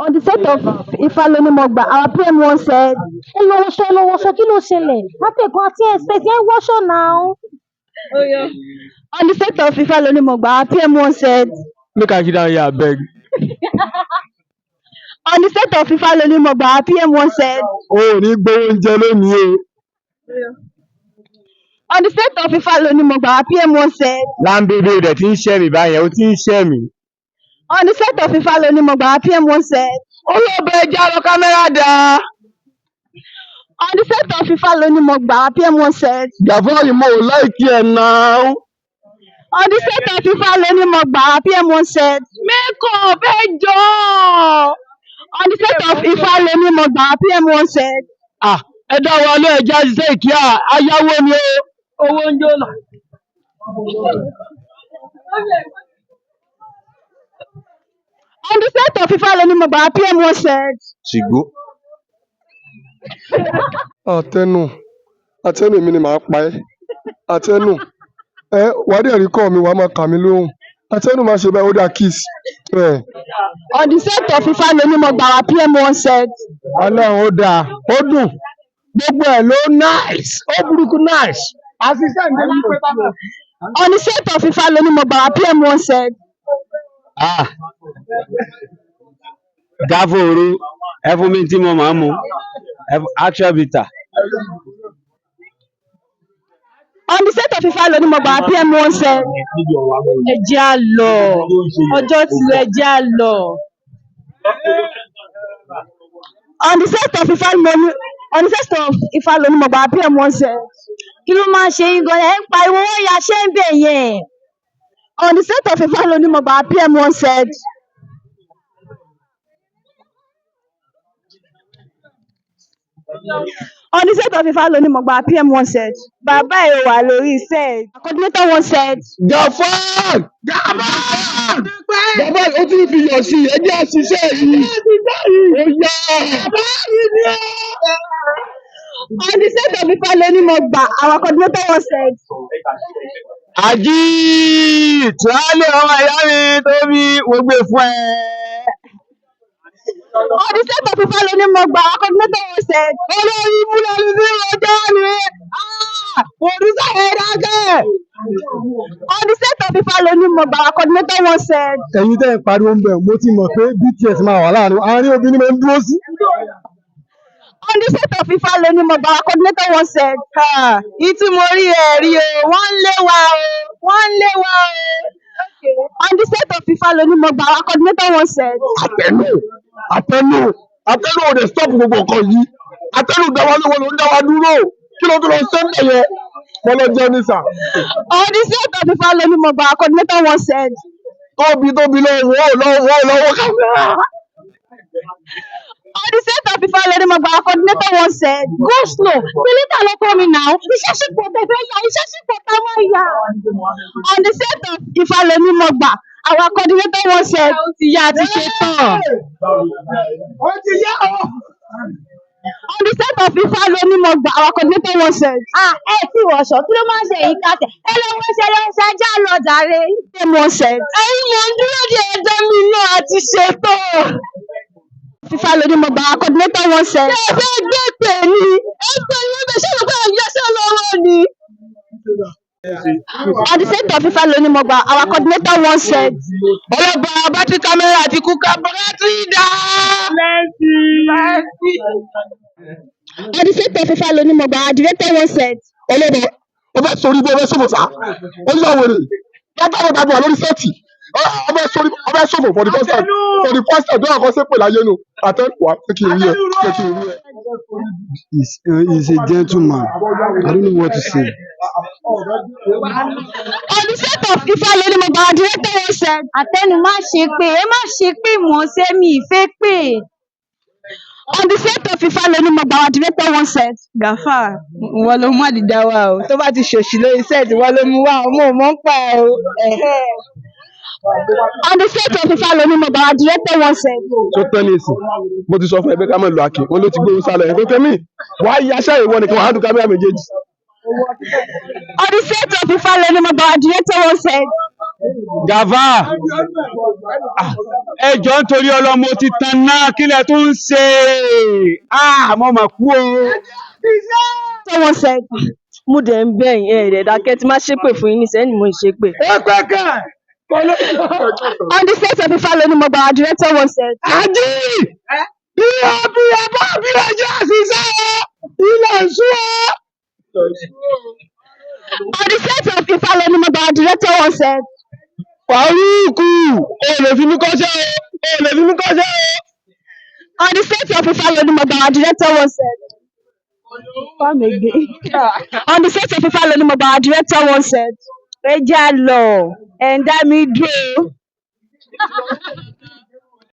On the set of Ifalonimogba, our PM once said, hello, kilo ṣẹlẹ̀. Látẹ̀kọ́ àti expect yẹn wọ́ṣọ now. Oh, yeah. On the set of Ifalonimogba, our PM once said, Make I get down here, beg. on the set of Ifalonimogba, our PM once said, Oh, ní gbówó oúnjẹ lónìí o. on the set of Ifalonimogba, our PM once said, Láńbébé rẹ̀ tí ń ṣẹ́ mi báyẹn, ó ti ń ṣẹ́ mi. on the set of Ifalonimogba, our PM once said, Olóògbé ẹja lọ kámẹ́rà dá. on the set of Ifalonimogba, our PM once said, Gàfọ́ yìí mo ò láìkí ẹ̀ náà. on the set of Ifalonimogba, our PM once said, make up, ẹjọ́. On the set of Ifalonimogba, our PM once said, Ẹ dá wa lé ẹja ṣiṣẹ́ ìkíá, ayáwó ni o. Owó ń jó lọ. on the set of Ifalonimogba, our PM once said, Ṣìgbó. Àtẹnu mi ni màá pa ẹ́. Àtẹnu. Wàá dẹ̀ rí kọ́ mi, wàá máa kà mí lóhùn. Àtẹnu máa ṣe báyìí, ó dà kiss. on the set of Ifalonimogba, our PM once said, Ọlọ́run ó dáa, ó dùn. Gbogbo ẹ̀ ló nice, ó burúkú nice. Assistant dey wí pé bàbá. on the set of Ifalonimogba, our PM once said, Gáfóró, ẹ fún mi tí mo máa ń mu. Action bitter. on the set of Ifalonimogba, our PM once said, ẹ jẹ́ á lọ, ọjọ́ ti lọ, ẹ jẹ́ á lọ. On the set of Ifalonimogba, our PM once said, kí ló máa ṣe yín gan-an, ẹ ń pariwo wọ́n ya ṣẹ́ ń bẹ̀ yẹn. On the set of Ifalonimogba, our PM once said, on the set of Ifalonimogba, our PM once said, bàbá ẹ̀ wà lórí set. Our coordinator once said, Gàfán! Gàfán ó ti fi yọ̀ sí ẹjẹ́ àṣìṣe yìí. Ó yá. on the set of Ifalonimogba, our coordinator once said, Àjí tìrálẹ̀ ọmọ ìyá mi tóbi mo gbé fún ẹ. on the set of Ifalonimogba, our coordinator once said, Olórí Múlẹ̀lú ní ọjọ́ ni. Òrìṣà ẹ̀dájẹ́. on the set of Ifalonimogba, our coordinator once said, Ẹ̀yin tẹ́ ẹ̀ pariwo ń bẹ̀, mo ti mọ̀ pé BTS máa wà láàrin àárín obìnrin máa ń dúró sí. on the set of Ifalonimogba, our coordinator once said, ìtí mo rí rí o, wọ́n ń lé wa o, wọ́n ń lé wa o. On the set of Ifalonimogba, our coordinator once said, Àtẹnu ò dẹ̀ stop gbogbo nǹkan yìí. Àtẹnu dáwà lówó ló ń dáwà dúró. Kí ló tún lọ sẹ́ńdẹ̀ yẹn? Mo lọ jẹ́ ní sà. on the set of Ifalonimogba, our coordinator once said, Tóbi lọ́wọ́ kámẹ́rà. on the set of Ifalonimogba, our coordinator once said, go slow, Milita ló kọ́ mi now, iṣẹ́ ṣì pọ̀ tẹ̀fẹ́ yá, iṣẹ́ ṣì pọ̀ táwọn yá. On the set of Ifalonimogba, our coordinator once said, ó ti yá àti ṣe tán. Ó ti yá o. On the set of Ifalonimogba, our coordinator once said, ẹ tí wọ̀ṣọ̀ kí ló máa ń ṣe èyí kàtẹ́, ẹ lọ wọ́n ṣe ajá lọ jàre. Dem once said, ẹ̀yin mò ń dúró de ẹjọ́ mi náà àti ṣètò. Ifalonimogba, our coordinator once said, ṣé ẹ fẹ́ gbé pè ní? Ẹ pè ní bẹ́ẹ̀ ṣé ìgbà ìyẹ́sẹ̀ lọ́wọ́ ni? On the set of Ifalonimogba, our coordinator once said, Ọlọ́pàá bátí kámẹ́rà àti kúkà bọ́látì dá. on the set of Ifalonimogba, our director once said, Ọlọ́dọ̀ ó fẹ́ sori bí ó fẹ́ sọ̀bọ̀ sá. Ó ní àwọn èrè. Látàwọn tàbí wà lórí sẹ́ẹ̀tì. Ó fẹ́ sọ̀bọ̀ for the first time. For the first time tó yà kọ́ sí pè láyé nù. Àtẹnu wà pé kí n rí ẹ. He's a gentleman. I don't know what to say. on the set of Ifalonimogba, our director once said, àtẹnu má ṣe pé, ẹ má ṣe pé mọ̀ ṣe mi ìfẹ́ pé. On the set of Ifalonimogba, our director once said, Gàfà, wọ́n ló mú àdìdá wa o. Tó bá ti ṣòṣì lórí sẹ́ẹ̀tì, wọ́n ló mú wa o. Mo ò mọ̀ ń pa ẹ̀ o. on the set of Ifalonimogba, our director once said, Tó tẹ́lẹ̀ èsì, mo ti sọ fún ẹ pé ká má lo àkè, wọn ló ti gbé sálẹ̀. Èkó tẹ́mí, wàá yí aṣẹ́ ìwọ nìkan, wàá dùn kámẹ́rà méjèèjì. on the set of Ifalonimogba, our director once said, Gàfá ẹ jọ̀ọ́ nítorí ọlọ́mọ ti tan náà kílẹ̀ tó ń ṣe mo mà kú o. Someone said, mo dẹ̀ ń bẹ̀ yín ẹ̀rẹ̀ dákẹ́ tí má ṣépè fún yín níṣẹ́ ni mo ń ṣépè. On the set of Ifalonimogba, our director once said, Àjí! Bí ẹbá bí ẹjẹ́ àṣìṣe ilẹ̀ ń sú ọ́. on the set of Ifalonimogba, our director once said, Fàrúùkù o lè fi mí kọ́ṣẹ́ o, o lè fi mí kọ́ṣẹ́ o. on the set of Ifalonimogba, our director once said, come again. On the set of Ifalonimogba, our director once said, ẹ já lọ, ẹ̀ ń dá mi dúró.